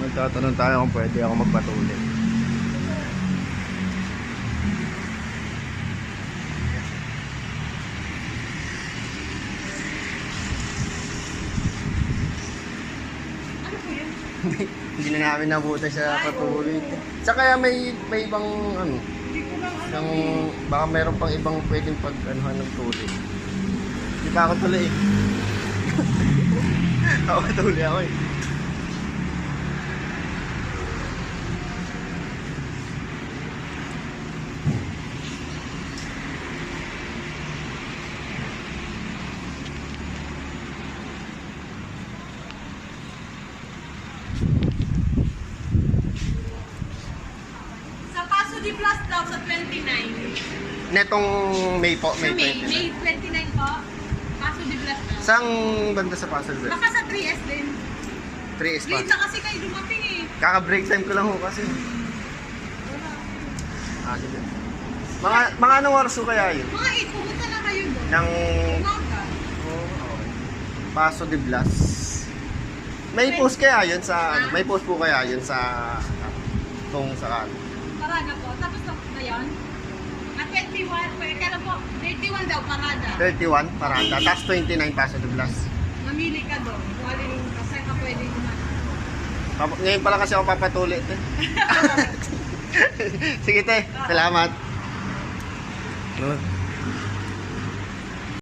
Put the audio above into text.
Nagtatanong tayo kung pwede ako magpatuloy. Hindi na namin nabutan sa patuloy. Sa kaya may ibang ano, yung, baka mayroon pang ibang pwedeng pag-anuhan ng tuloy. Hindi pa ako tuloy eh. Ako tuloy ako eh. Di plus daw sa 29. Netong May po, May 29. May 29 po. Paso di plus daw. Saan banda sa Pasig? Baka sa 3S din. 3S pa. Late na kasi kayo dumating eh. Kaka-break time ko lang ho kasi. Sige. Mga anong oras ko kaya yun? Mga 8, pumunta na kayo doon. Ng Umaga. Paso de Blas. May post kaya yun sa may post po kaya yun sa kung saan. Parada po. Tapos na yun. At 21, kaya po, 31 daw parada. 31 parada, tapos 29 Paso de Blas. Mamili ka doon. Waling kasi ka pwede kumain. Ngayon pala kasi ako papatuloy. Sige te, salamat.